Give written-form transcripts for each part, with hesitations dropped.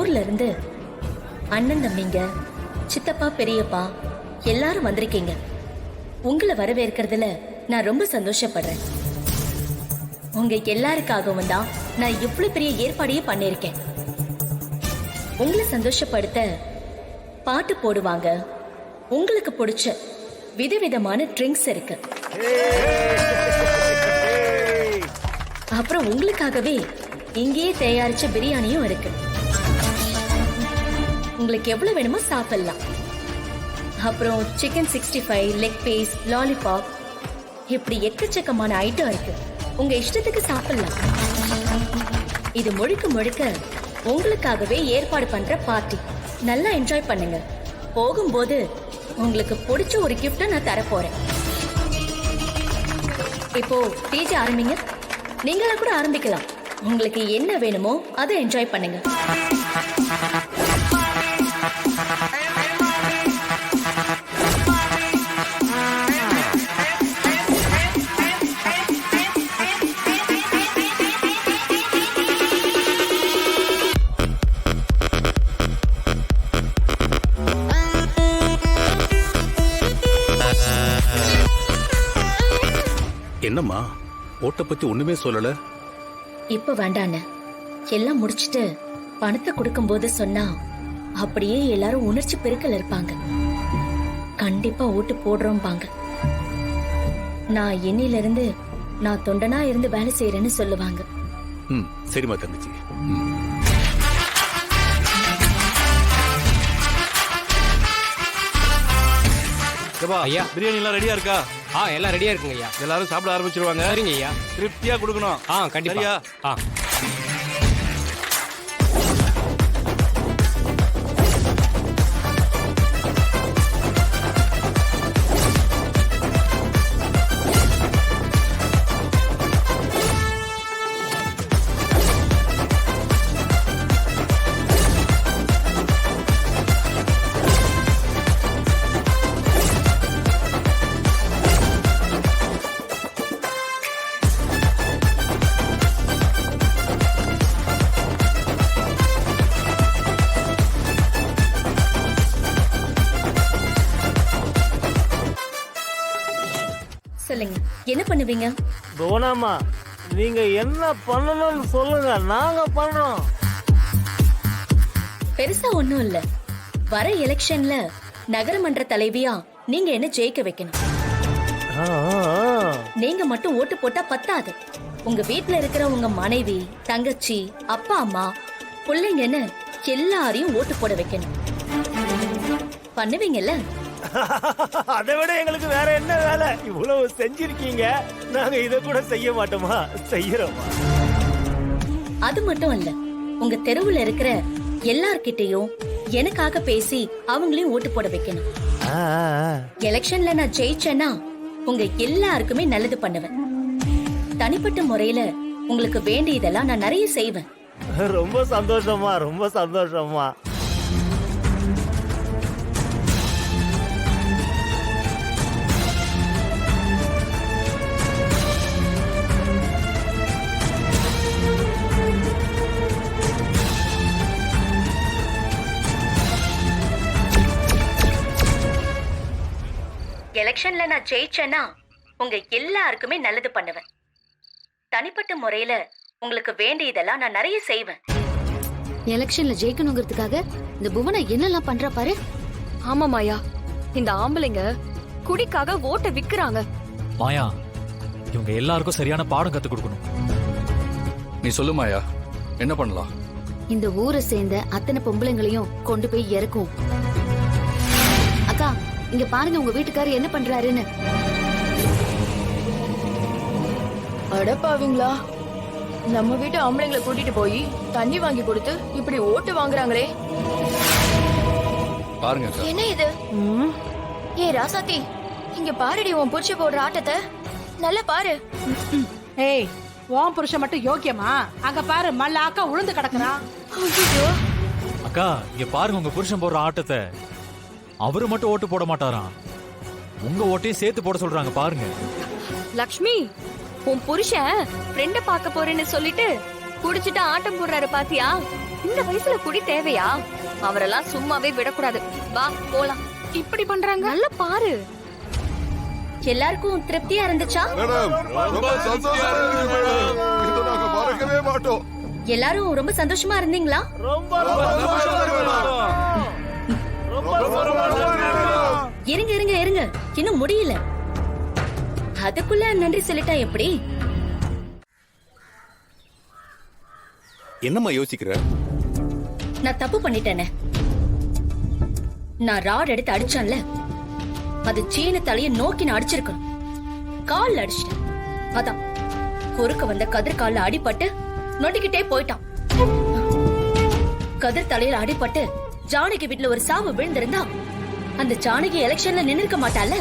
ஊர்ல இருந்து அண்ணன் தம்பிங்க, சித்தப்பா, பெரியப்பா எல்லாரும் வந்திருக்கீங்க. உங்களை வரவேற்கிறதுல நான் ரொம்ப சந்தோஷப்படுறேன். உங்க எல்லாருக்காகவும் தான் நான் இவ்வளவு பெரிய ஏற்பாடையே பண்ணிருக்கேன். உங்களை சந்தோஷப்படுத்த பாட்டு போடுவாங்க. உங்களுக்கு பிடிச்ச விதவிதமான ட்ரிங்க்ஸ் இருக்கு. அப்புறம் உங்களுக்காகவே இங்கேயே தயாரிச்ச பிரியாணியும் இருக்கு. உங்களுக்கு எவ்வளவு வேணுமோ சாப்பிடலாம். அப்புறம் சிக்கன் 65, லெக் பீஸ், லாலிபாப், இப்படி எக்கச்சக்கமான ஐட்டம் இருக்கு. உங்க இஷ்டத்துக்கு சாப்பிடலாம். இது முழுக்க முழுக்க உங்களுக்காகவே ஏற்பாடு பண்ற பார்ட்டி. நல்லா என்ஜாய் பண்ணுங்க. போகும்போது உங்களுக்கு பிடிச்ச ஒரு கிஃப்ட நான் தர போறேன். இப்போ டிஜே ஆரம்பிங்க. நீங்களா கூட ஆரம்பிக்கலாம். உங்களுக்கு என்ன வேணுமோ அதை என்ஜாய் பண்ணுங்க. என்னம்மா, ஓட்ட பத்தி ஒண்ணுமே சொல்லல? இப்ப வேண்டாண்ண, எல்லாம் முடிச்சிட்டு பணத்தை கொடுக்கும் போது சொன்னா அப்படியே எல்லாரும் உணர்ச்சி பெருக்கல் இருப்பாங்க. கண்டிப்பா ஓட்டு போடுறோம்பாங்க. நான் இன்னில இருந்து நான் தொண்டனா இருந்து வேலை செய்யறேன்னு சொல்லுவாங்க. சரிம்மா தங்கச்சி. ஐயா, பிரியாணி எல்லாம் ரெடியா இருக்கா? எல்லாம் ரெடியா இருக்குங்க ஐயா. எல்லாரும் சாப்பிட ஆரம்பிச்சிருவாங்க. சரிங்க ஐயா. திருப்தியா கொடுக்கணும். கண்டிப்பா. சொல்லுங்க, என்ன பண்ணுவீங்க? புவனாம்மா, நீங்க என்ன பண்ணணும்னு சொல்லுங்க, நாங்க பண்றோம். பெருசா ஒண்ணும் இல்ல. வர எலெக்ஷன்ல நகரமன்ற தலைவியா நீங்க என்ன ஜெயிக்க வைக்கணும். நீங்க மட்டும் ஓட்டு போட்டா பத்தாது. உங்க வீட்டுல இருக்கிற உங்க மனைவி, தங்கச்சி, அப்பா, அம்மா, பிள்ளைங்கன்னு எல்லாரையும் ஓட்டு போட வைக்கணும். பண்ணுவீங்கல்ல? அதை விட எங்களுக்கு வேற என்ன வேலை? இவ்வளவு செஞ்சிருக்கீங்க, நாங்க இத கூட செய்ய மாட்டோமா? செய்யறோமா? அது மட்டும் இல்ல, உங்க தெருவுல இருக்கிற எல்லார்கிட்டயும் எனக்காக பேசி அவங்களையும் ஓட்டு போட வைக்கணும். எலெக்ஷன்ல நான் ஜெயிச்சேன்னா உங்க எல்லாருக்குமே நல்லது பண்ணுவேன். தனிப்பட்ட முறையில உங்களுக்கு வேண்டியதெல்லாம் நான் நிறைய செய்வேன். ரொம்ப சந்தோஷமா, ரொம்ப சந்தோஷமா. எலெக்ஷன்ல நான் ஜெயிச்சேன்னா உங்க எல்லாருக்குமே நல்லது பண்ணுவேன். தனிப்பட்ட முறையில உங்களுக்கு வேண்டியதெல்லாம் நான் நிறைய செய்வேன். எலெக்ஷன்ல ஜெயிக்கணுங்கிறதுக்காக இந்த புவனா என்னெல்லாம் பண்றா பாரு. ஆமா மாயா, இந்த ஆம்பளைங்க குடிக்காக ஓட்ட விக்கிறாங்க. மாயா, இவங்க எல்லாருக்கும் சரியான பாடம் கத்து கொடுக்கணும். நீ சொல்லு மாயா, என்ன பண்ணலாம்? இந்த ஊரை சேர்ந்த அத்தனை பொம்பளைங்களையும் கொண்டு போய் இறக்கும். அக்கா, இங்க பாருங்க உங்க வீட்டுக்காரர் என்ன பண்றாருன்னு. அடப்பாவீங்களா, நம்ம வீட்டு ஆம்பளைங்களை கூட்டிட்டு போய் தண்ணி வாங்கி கொடுத்து இப்படி ஓட்டு வாங்குறாங்களே. பாருங்க. என்ன இது? ஏ ராசாத்தி, இங்க பாருடி உன் புடிச்சு போடுற ஆட்டத்தை. நல்லா பாரு. ஏய், உன் புருஷன் மட்டும் யோக்கியமா? அங்க பாரு, மல்லாக்கா உளுந்து கிடக்குறான். அக்கா, இங்க பாருங்க உங்க புருஷன் போடுற ஆட்டத்தை. அவரு மட்டும் ஓட்டு போட மாட்டாராம், உங்க ஓட்டையும் சேர்த்து போட சொல்றாங்க பாருங்க. லக்ஷ்மி, உன் புருஷன் ஃப்ரெண்ட பார்க்க போறேன்னு சொல்லிட்டு குடிச்சிட்டு ஆட்டம் போடுறாரு பாத்தியா? இந்த வயசுல குடி தேவையா? அவரெல்லாம் சும்மாவே விடக்கூடாது. வா போலாம். இப்படி பண்றாங்க. நல்லா பாரு. எல்லாருக்கும் திருப்தியா இருந்துச்சா? மேடம் ரொம்ப சந்தோஷமா இருக்கு மேடம். இதை நாங்க மறக்கவே மாட்டோம். எல்லாரும் ரொம்ப சந்தோஷமா இருந்தீங்களா? ரொம்ப ரொம்ப சந்தோஷமா இருக்கு மேடம். ரொம்ப ரொம்ப நன்றி மேடம். இருங்க இருங்க இருங்க, இன்னும் முடியல. அதுக்குள்ள நன்றி சொல்லிட்டா எப்படி? என்னம்மா யோசிக்கிற? நான் தப்பு பண்ணிட்டேனே. நான் ராட் எடுத்து அடிச்சேன்ல, அது சீன தலைய நோக்கி நான் அடிச்சிருக்கணும். கால்ல அடிச்சிட்டேன். அதான் குறுக்க வந்த கதிர் கால்ல அடிபட்டு நொண்டிக்கிட்டே போயிட்டான். கதிர் தலையில அடிபட்டு ஜானகி வீட்டுல ஒரு சாவு விழுந்திருந்தா அந்த ஜானகி எலெக்ஷன்ல நின்னுக்க மாட்டால.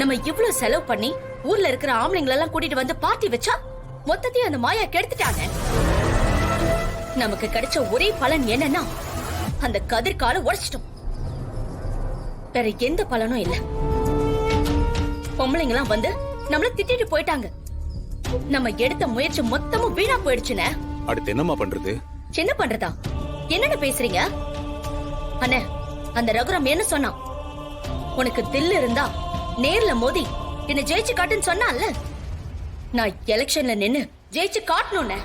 நம்ம இவ்வளவு செலவு பண்ணி ஊர்ல இருக்கிற ஆம்பளைங்களை எல்லாம் கூட்டிட்டு வந்து பார்ட்டி வச்சா மொத்தத்தையும் அந்த மாயா கெடுத்துட்டாங்க. நமக்கு கிடைச்ச ஒரே பலன் என்னன்னா அந்த கதிர்கால உடைச்சிட்டோம். வேற எந்த பலனும் இல்ல. பொம்பளைங்க எல்லாம் வந்து நம்மள திட்டிட்டு போயிட்டாங்க. நம்ம எடுத்த முயற்சி மொத்தமும் வீணா போயிடுச்சுனே. அடுத்து என்னம்மா பண்றது? என்ன பண்றதா? என்னன்னு பேசுறீங்க அண்ணே? அந்த ரகுராம் என்ன சொன்னான்? உனக்கு தில்லு இருந்தா நேர்ல மோதி என்ன ஜெயிச்சு காட்டுன்னு சொன்னான்ல. நான் எலெக்ஷன்ல நின்னு ஜெயிச்சு காட்டணும்னே.